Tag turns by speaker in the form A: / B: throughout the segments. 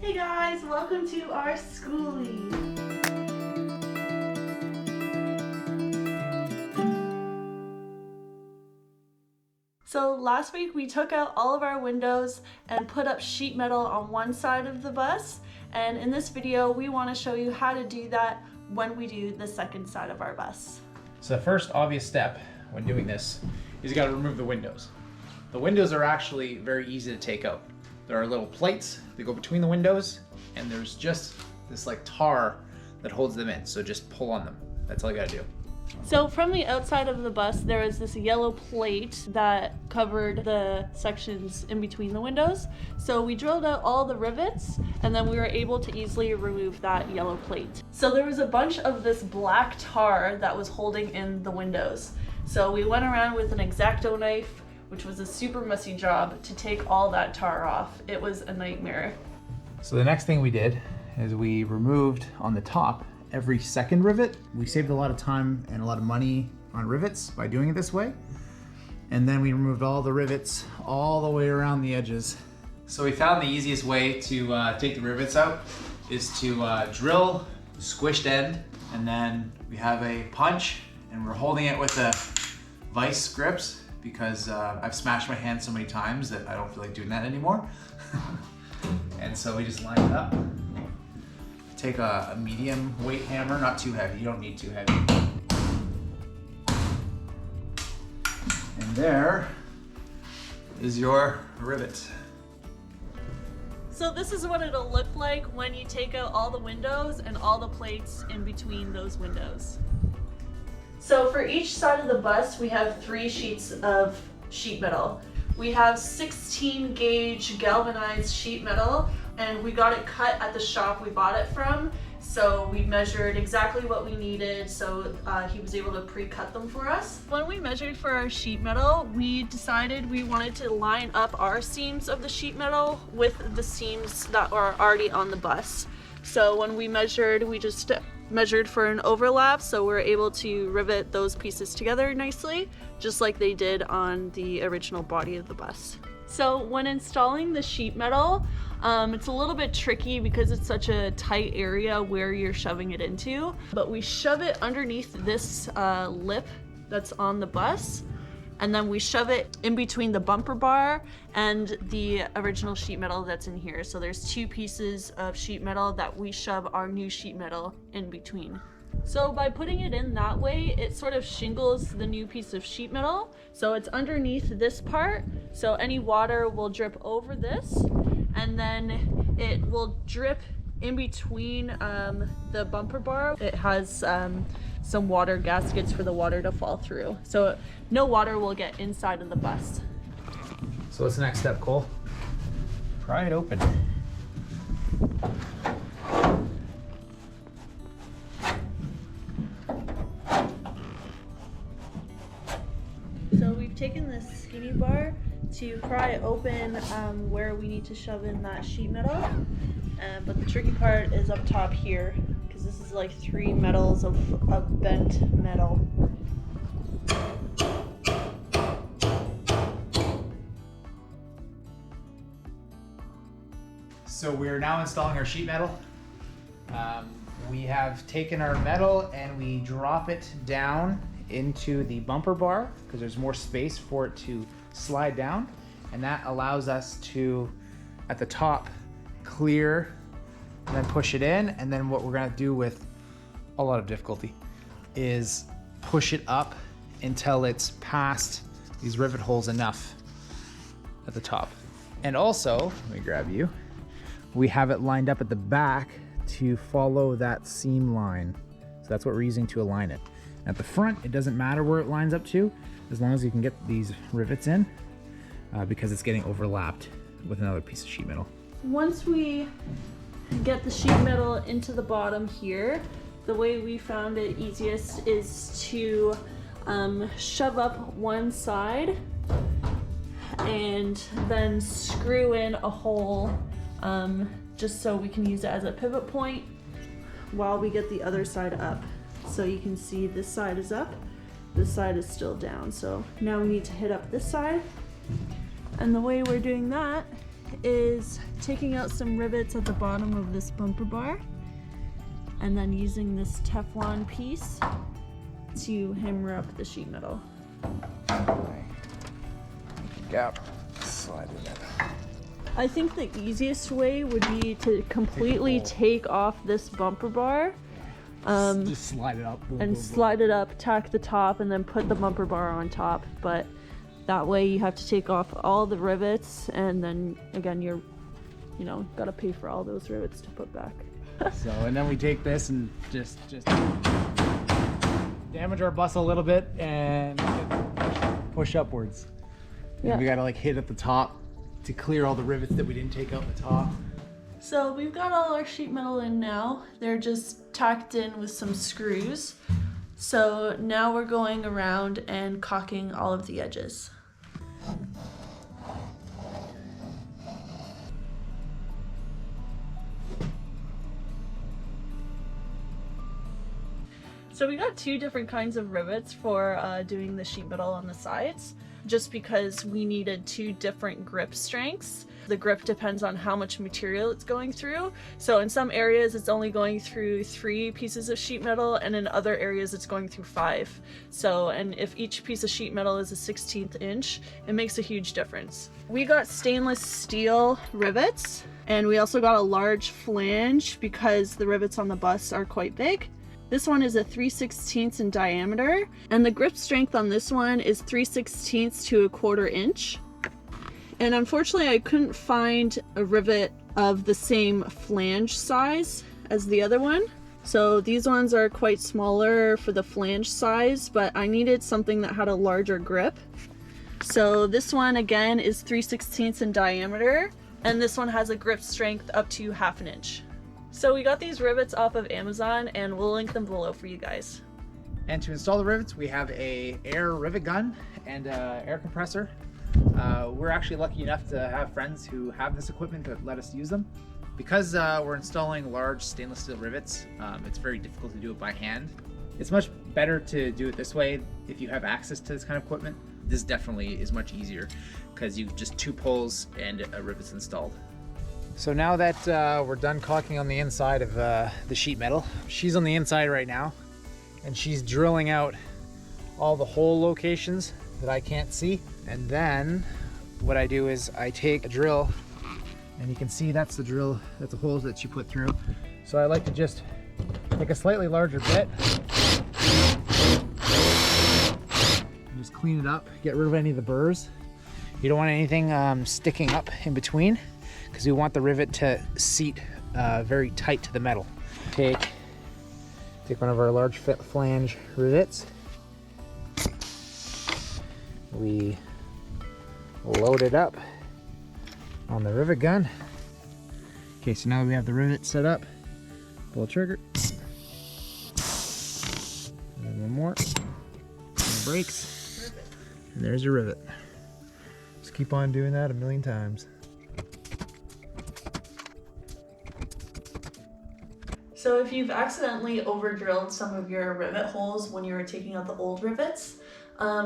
A: Hey guys, welcome to our Skoolie. So last week we took out all of our windows and put up sheet metal on one side of the bus, and in this video we want to show you how to do that when we do the second side of our bus.
B: So the first obvious step when doing this is you got to remove the windows. The windows are actually very easy to take out. There are little plates that go between the windows, and there's just this like tar that holds them in, so just pull on them. That's all you gotta do.
A: So from the outside of the bus, there was this yellow plate that covered the sections in between the windows. So we drilled out all the rivets, and then we were able to easily remove that yellow plate. So there was a bunch of this black tar that was holding in the windows. So we went around with an X-Acto knife, which was a super messy job, to take all that tar off. It was a nightmare.
B: So the next thing we did is we removed on the top every second rivet. We saved a lot of time and a lot of money on rivets by doing it this way. And then we removed all the rivets all the way around the edges. So we found the easiest way to take the rivets out is to drill the squished end, and then we have a punch, and we're holding it with a vice grips because I've smashed my hand so many times that I don't feel like doing that anymore. And so we just line it up. Take a medium weight hammer, not too heavy, you don't need too heavy. And there is your rivet.
A: So this is what it'll look like when you take out all the windows and all the plates in between those windows. So for each side of the bus, we have 3 sheets of sheet metal. We have 16 gauge galvanized sheet metal, and we got it cut at the shop we bought it from. So we measured exactly what we needed, so he was able to pre-cut them for us. When we measured for our sheet metal, we decided we wanted to line up our seams of the sheet metal with the seams that are already on the bus. So when we measured, we just measured for an overlap, so we're able to rivet those pieces together nicely, just like they did on the original body of the bus. So when installing the sheet metal, it's a little bit tricky because it's such a tight area where you're shoving it into, but we shove it underneath this lip that's on the bus, and then we shove it in between the bumper bar and the original sheet metal that's in here. So there's 2 pieces of sheet metal that we shove our new sheet metal in between. So by putting it in that way, it sort of shingles the new piece of sheet metal. So it's underneath this part, so any water will drip over this, and then it will drip in between the bumper bar. It has some water gaskets for the water to fall through, so no water will get inside of the bus.
B: So what's the next step, Cole? Pry it open.
A: So we've taken this skinny bar to pry it open where we need to shove in that sheet metal, but the tricky part is up top here, because this is like 3 metals of bent metal.
B: So we're now installing our sheet metal. We have taken our metal and we drop it down into the bumper bar because there's more space for it to slide down, and that allows us to, at the top, clear and then push it in. And then what we're gonna do with a lot of difficulty is push it up until it's past these rivet holes enough at the top. And also, let me grab you, we have it lined up at the back to follow that seam line. So that's what we're using to align it. At the front, it doesn't matter where it lines up to, as long as you can get these rivets in, because it's getting overlapped with another piece of sheet metal.
A: Once we get the sheet metal into the bottom here, the way we found it easiest is to shove up one side and then screw in a hole just so we can use it as a pivot point while we get the other side up. So you can see this side is up, this side is still down. So now we need to hit up this side. And the way we're doing that is taking out some rivets at the bottom of this bumper bar and then using this Teflon piece to hammer up the sheet metal.
B: Gap, slide it in.
A: I think the easiest way would be to completely take off this bumper bar.
B: Just slide it up. Boom,
A: and
B: boom,
A: slide
B: boom.
A: it up, tack the top, and then put the bumper bar on top. But that way you have to take off all the rivets, and then again you're, gotta pay for all those rivets to put back.
B: So, and then we take this and just damage our bus a little bit and push upwards.
A: Yeah.
B: And we gotta like hit at the top to clear all the rivets that we didn't take out the top.
A: So we've got all our sheet metal in now. They're just tacked in with some screws. So now we're going around and caulking all of the edges. So we got two different kinds of rivets for doing the sheet metal on the sides, just because we needed two different grip strengths. The grip depends on how much material it's going through. So in some areas it's only going through 3 pieces of sheet metal, and in other areas it's going through 5. So, and if each piece of sheet metal is a 1/16 inch, it makes a huge difference. We got stainless steel rivets, and we also got a large flange because the rivets on the bus are quite big. This one is a 3/16 in diameter, and the grip strength on this one is 3/16 to 1/4 inch. And unfortunately I couldn't find a rivet of the same flange size as the other one. So these ones are quite smaller for the flange size, but I needed something that had a larger grip. So this one again is 3/16 in diameter, and this one has a grip strength up to 1/2 inch. So we got these rivets off of Amazon, and we'll link them below for you guys.
B: And to install the rivets, we have a air rivet gun and a air compressor. We're actually lucky enough to have friends who have this equipment that let us use them. Because we're installing large stainless steel rivets, it's very difficult to do it by hand. It's much better to do it this way if you have access to this kind of equipment. This definitely is much easier because you just 2 pulls and a rivet's installed. So now that we're done caulking on the inside of the sheet metal, she's on the inside right now, and she's drilling out all the hole locations that I can't see. And then what I do is I take a drill, and you can see that's the drill, that's the holes that she put through. So I like to just take a slightly larger bit and just clean it up, get rid of any of the burrs. You don't want anything sticking up in between, because we want the rivet to seat very tight to the metal. Take one of our large flange rivets. We load it up on the rivet gun. Okay, so now we have the rivet set up. Pull the trigger. And then one more. And it breaks. And there's your rivet. Just keep on doing that a million times.
A: So if you've accidentally over drilled some of your rivet holes when you were taking out the old rivets,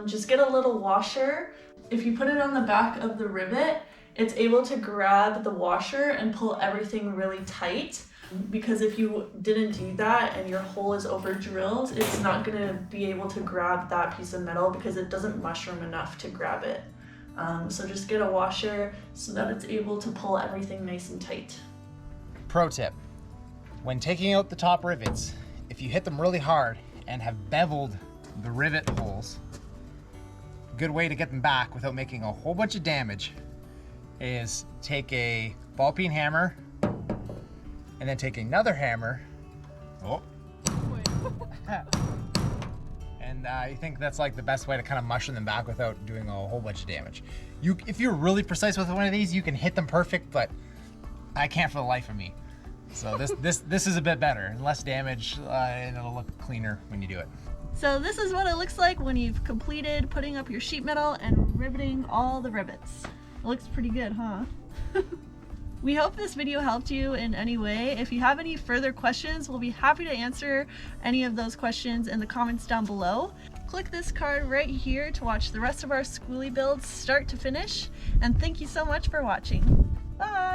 A: just get a little washer. If you put it on the back of the rivet, it's able to grab the washer and pull everything really tight. Because if you didn't do that and your hole is over drilled, it's not going to be able to grab that piece of metal because it doesn't mushroom enough to grab it. So just get a washer so that it's able to pull everything nice and tight.
B: Pro tip: when taking out the top rivets, if you hit them really hard and have beveled the rivet holes, a good way to get them back without making a whole bunch of damage is take a ball peen hammer and then take another hammer. And I think that's like the best way to kind of mushroom them back without doing a whole bunch of damage. If you're really precise with one of these, you can hit them perfect, but I can't for the life of me. So this is a bit better, less damage, and it'll look cleaner when you do it.
A: So this is what it looks like when you've completed putting up your sheet metal and riveting all the rivets. It looks pretty good, huh? We hope this video helped you in any way. If you have any further questions, we'll be happy to answer any of those questions in the comments down below. Click this card right here to watch the rest of our Skoolie builds start to finish, and thank you so much for watching. Bye.